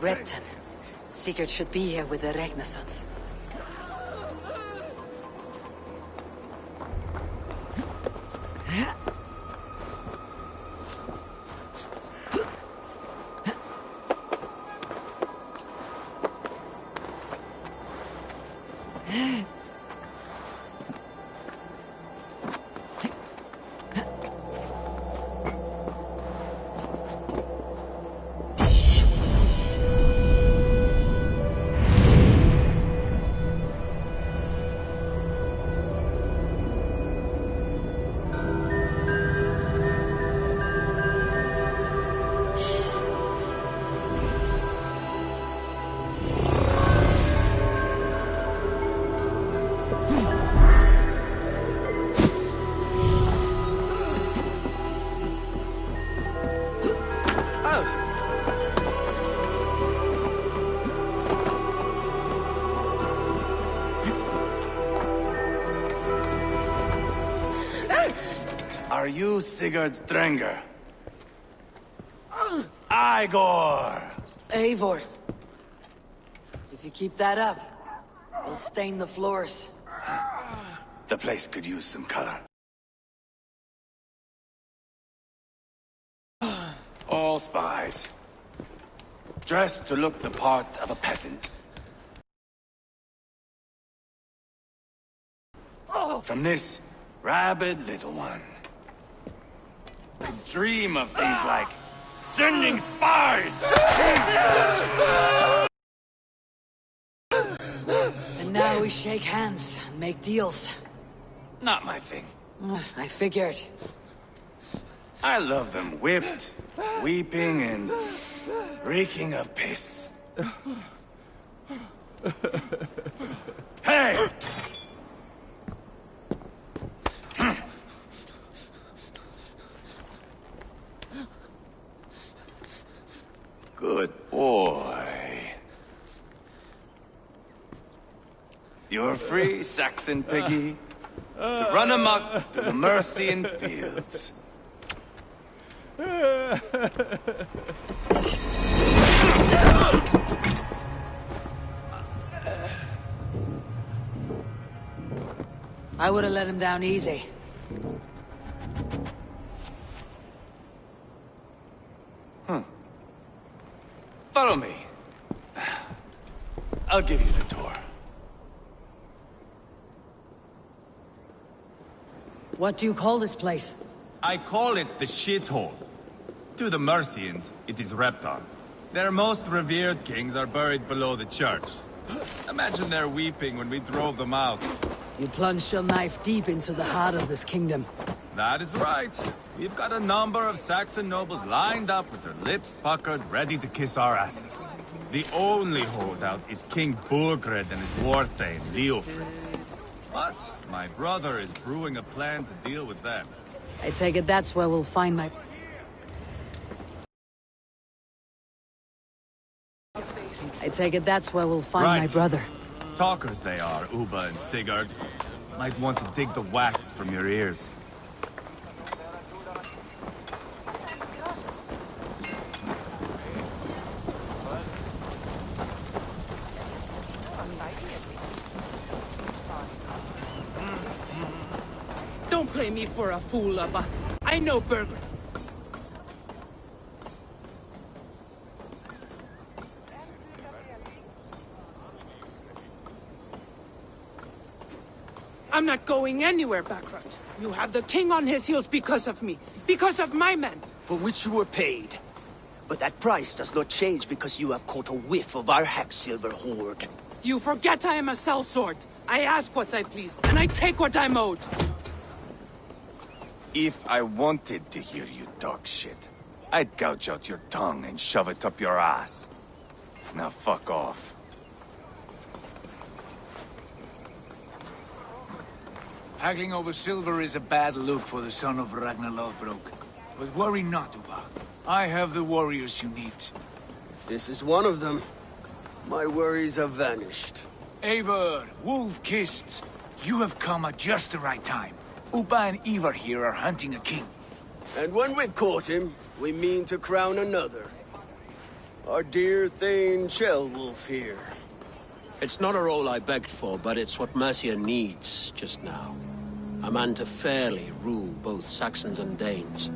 Repton. Sigurd should be here with the Regnasons. Are you Sigurd Drenger? Igor! Eivor. If you keep that up, we'll stain the floors. The place could use some color. All spies. Dressed to look the part of a peasant. From this rabid little one. Could dream of things like sending spies! And now we shake hands and make deals. Not my thing. I figured. I love them whipped, weeping, and reeking of piss. Hey! Good boy. You're free, Saxon piggy, to run amok through the Mercian fields. I would have let him down easy. Follow me. I'll give you the tour. What do you call this place? I call it the shithole. To the Mercians, it is Repton. Their most revered kings are buried below the church. Imagine their weeping when we drove them out. You plunged your knife deep into the heart of this kingdom. That is right. We've got a number of Saxon nobles lined up with their lips puckered, ready to kiss our asses. The only holdout is King Burgred and his war thane, Leofrid. But my brother is brewing a plan to deal with them. I take it that's where we'll find my... my brother. Talkers they are, Uba and Sigurd. Might want to dig the wax from your ears. Don't play me for a fool, Uba. I know Burgred. I'm not going anywhere, Backrot. You have the king on his heels because of me. Because of my men. For which you were paid. But that price does not change because you have caught a whiff of our Hacksilver hoard. You forget I am a sellsword. I ask what I please, and I take what I'm owed. If I wanted to hear you talk shit, I'd gouge out your tongue and shove it up your ass. Now fuck off. Haggling over silver is a bad look for the son of Ragnar Lothbrok. But worry not, Uba. I have the warriors you need. This is one of them. My worries have vanished. Eivor, wolf-kissed, you have come at just the right time. Uba and Ivar here are hunting a king. And when we've caught him, we mean to crown another. Our dear Thane Chelwolf here. It's not a role I begged for, but it's what Mercia needs just now. A man to fairly rule both Saxons and Danes.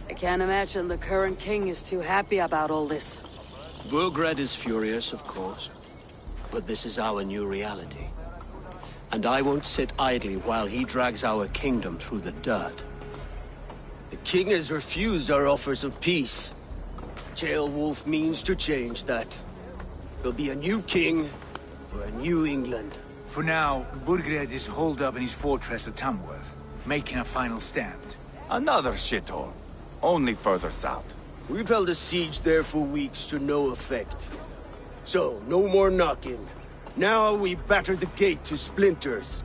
I can't imagine the current king is too happy about all this. Burgred is furious, of course. But this is our new reality. And I won't sit idly while he drags our kingdom through the dirt. The king has refused our offers of peace. Chelwolf means to change that. There'll be a new king for a new England. For now, Burgred is holed up in his fortress at Tamworth, making a final stand. Another shithole. Only further south. We've held a siege there for weeks to no effect. So, no more knocking. Now we batter the gate to splinters.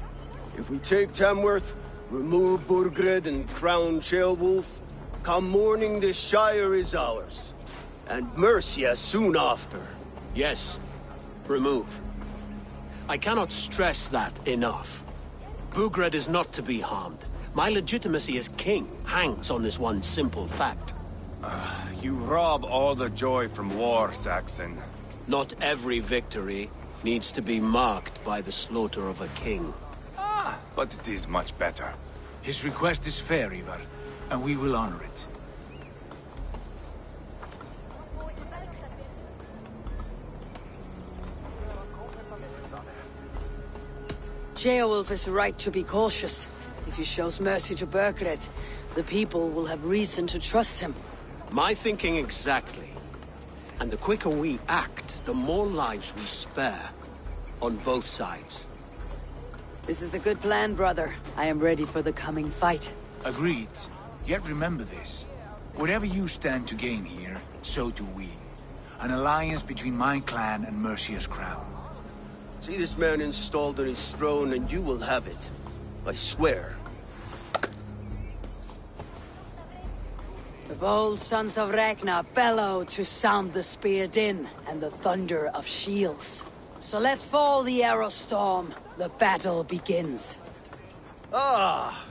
If we take Tamworth, remove Burgred and crown Chelwolf, come morning the Shire is ours. And Mercia soon after. Yes, remove. I cannot stress that enough. Burgred is not to be harmed. My legitimacy as king hangs on this one simple fact. You rob all the joy from war, Saxon. Not every victory needs to be marked by the slaughter of a king. But it is much better. His request is fair, Ivar, and we will honor it. Ceolwulf is right to be cautious. If he shows mercy to Burgred, the people will have reason to trust him. My thinking exactly. And the quicker we act, the more lives we spare. On both sides. This is a good plan, brother. I am ready for the coming fight. Agreed. Yet remember this. Whatever you stand to gain here, so do we. An alliance between my clan and Mercia's crown. See this man installed on his throne and you will have it. I swear. The bold sons of Ragnar bellow to sound the spear din and the thunder of shields. So let fall the arrow storm. The battle begins. Ah!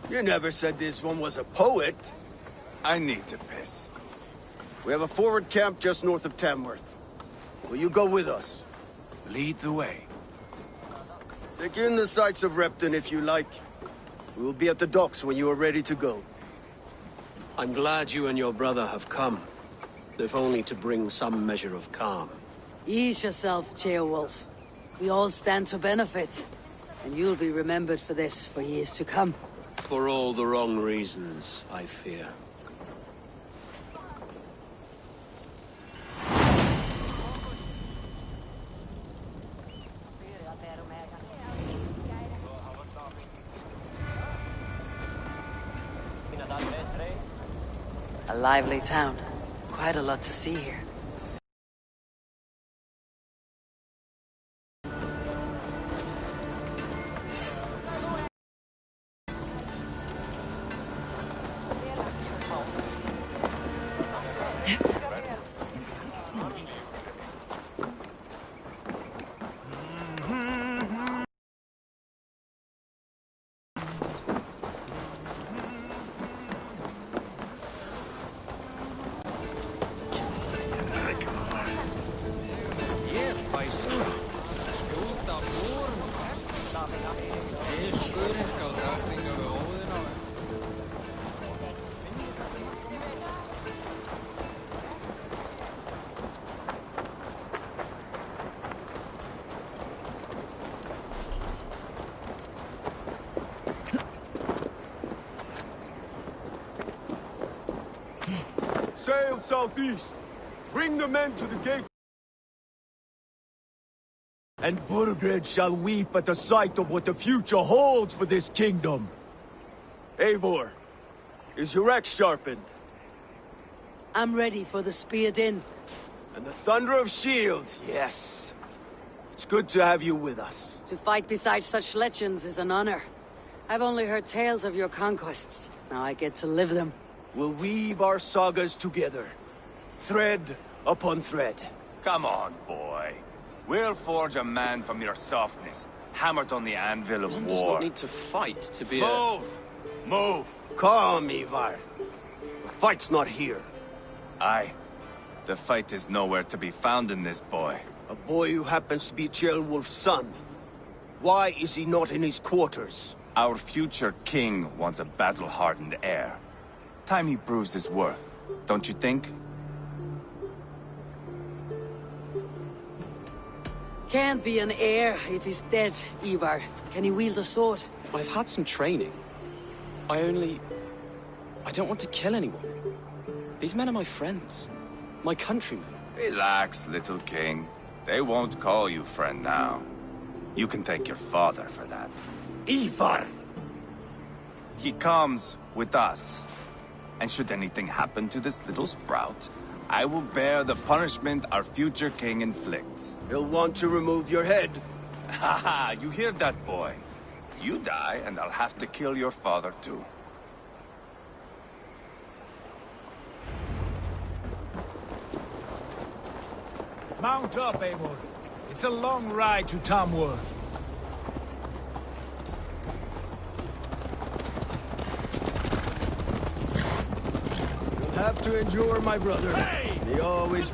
You never said this one was a poet. I need to piss. We have a forward camp just north of Tamworth. Will you go with us? Lead the way. Take in the sights of Repton if you like. We will be at the docks when you are ready to go. I'm glad you and your brother have come. If only to bring some measure of calm. Ease yourself, Ceolwulf. We all stand to benefit. And you'll be remembered for this for years to come. For all the wrong reasons, I fear. A lively town. Quite a lot to see here. Sail southeast. Bring the men to the gate. And Burgred shall weep at the sight of what the future holds for this kingdom. Eivor, is your axe sharpened? I'm ready for the spear din. And the thunder of shields, yes. It's good to have you with us. To fight beside such legends is an honor. I've only heard tales of your conquests. Now I get to live them. We'll weave our sagas together. Thread upon thread. Come on, boy. We'll forge a man from your softness, hammered on the anvil of One war. does not need to fight to be a... Move! Move! Calm, Ivar. The fight's not here. Aye. The fight is nowhere to be found in this boy. A boy who happens to be Ceolwulf's son. Why is he not in his quarters? Our future king wants a battle-hardened heir. Time he proves his worth, don't you think? Can't be an heir if he's dead, Ivar. Can he wield a sword? I've had some training. I don't want to kill anyone. These men are my friends. My countrymen. Relax, little king. They won't call you friend now. You can thank your father for that. Ivar! He comes with us. And should anything happen to this little sprout, I will bear the punishment our future king inflicts. He'll want to remove your head. Haha, you hear that, boy? You die, and I'll have to kill your father, too. Mount up, Eivor. It's a long ride to Tamworth. You'll have to endure, my brother. Hey! They always...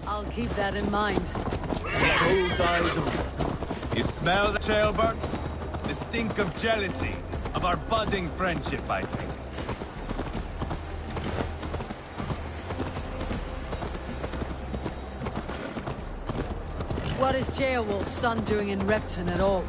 I'll keep that in mind. Both eyes of... You smell the Ceolbert? The stink of jealousy, of our budding friendship, I think. What is Ceolwulf's son doing in Repton at all?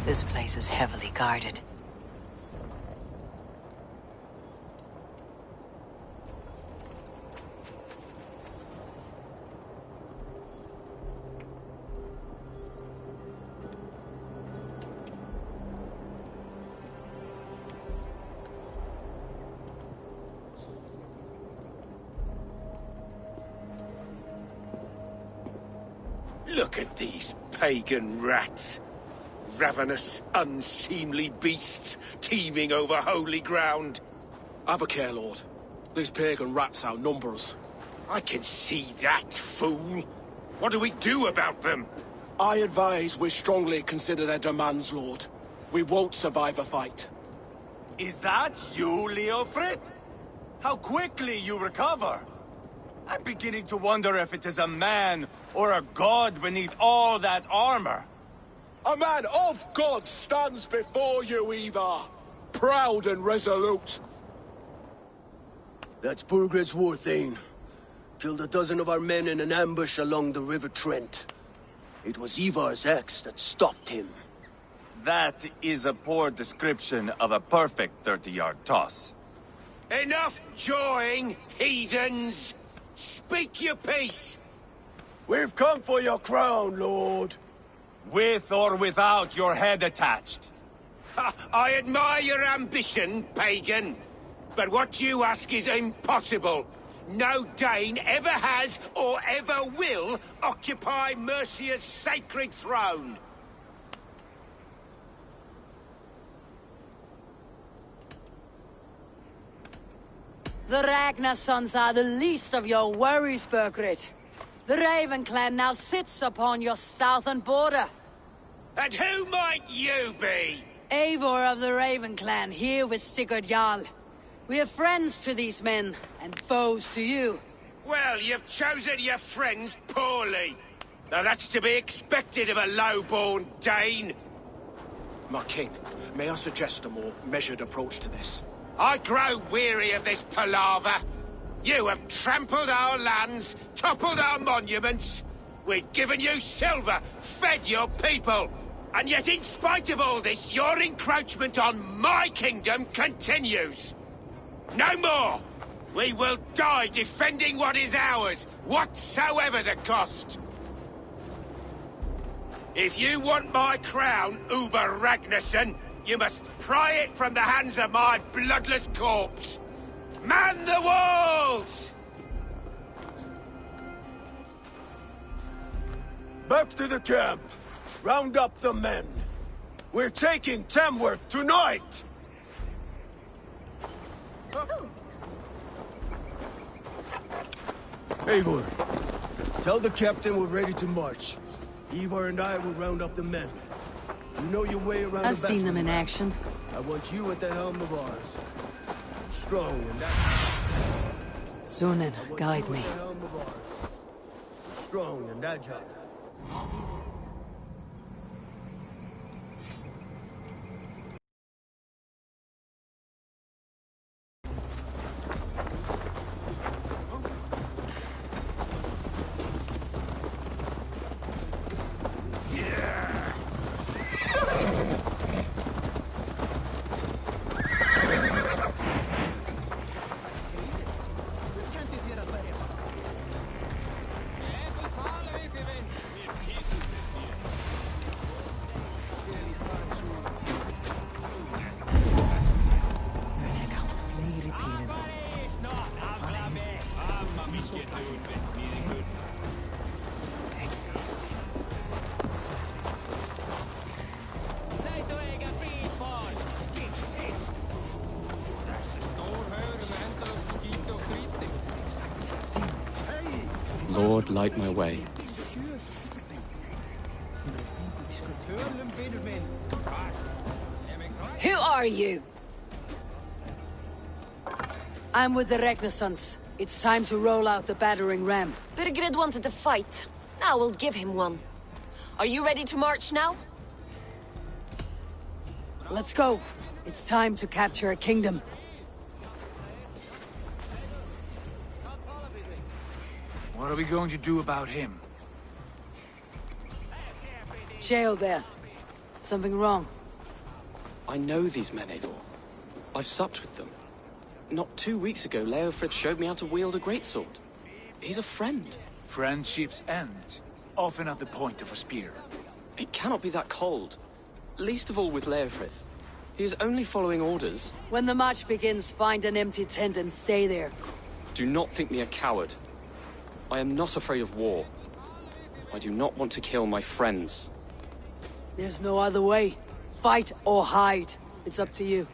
This place is heavily guarded. Look at these pagan rats. Ravenous, unseemly beasts teeming over holy ground. Have a care, Lord. These pagan rats outnumber us. I can see that, fool. What do we do about them? I advise we strongly consider their demands, Lord. We won't survive a fight. Is that you, Leofrid? How quickly you recover! I'm beginning to wonder if it is a man or a god beneath all that armor. A man of God stands before you, Ivar. Proud and resolute. That's Burgred's Warthane. Killed a dozen of our men in an ambush along the River Trent. It was Ivar's axe that stopped him. That is a poor description of a perfect 30-yard toss. Enough jawing, heathens! Speak your piece! We've come for your crown, Lord. With or without your head attached. Ha, I admire your ambition, pagan. But what you ask is impossible. No Dane ever has or ever will occupy Mercia's sacred throne. The Ragnar sons are the least of your worries, Burgred. The Raven clan now sits upon your southern border. And who might you be? Eivor of the Raven clan, here with Sigurd Jarl. We are friends to these men, and foes to you. Well, you've chosen your friends poorly. Now that's to be expected of a low-born Dane. My king, may I suggest a more measured approach to this? I grow weary of this palaver. You have trampled our lands, toppled our monuments. We've given you silver, fed your people. And yet in spite of all this, your encroachment on my kingdom continues. No more! We will die defending what is ours, whatsoever the cost. If you want my crown, Uber Ragnarsson, you must pry it from the hands of my bloodless corpse. Man the walls! Back to the camp. Round up the men. We're taking Tamworth tonight! Eivor, tell the captain we're ready to march. Ivar and I will round up the men. You know your way around I've the seen them in battle. action. I want you at the helm of ours. Strong and that... Sunan, guide me. Strong and agile. Lord, light my way. Who are you? I'm with the Ragnarsons. It's time to roll out the battering ram. Burgred wanted to fight. Now we'll give him one. Are you ready to march now? Let's go. It's time to capture a kingdom. What are we going to do about him? Jailbeth. Something wrong. I know these men, Eivor. I've supped with them. Not 2 weeks ago, Leofrith showed me how to wield a greatsword. He's a friend. Friendships end, often at the point of a spear. It cannot be that cold. Least of all with Leofrith. He is only following orders. When the march begins, find an empty tent and stay there. Do not think me a coward. I am not afraid of war. I do not want to kill my friends. There's no other way. Fight or hide. It's up to you.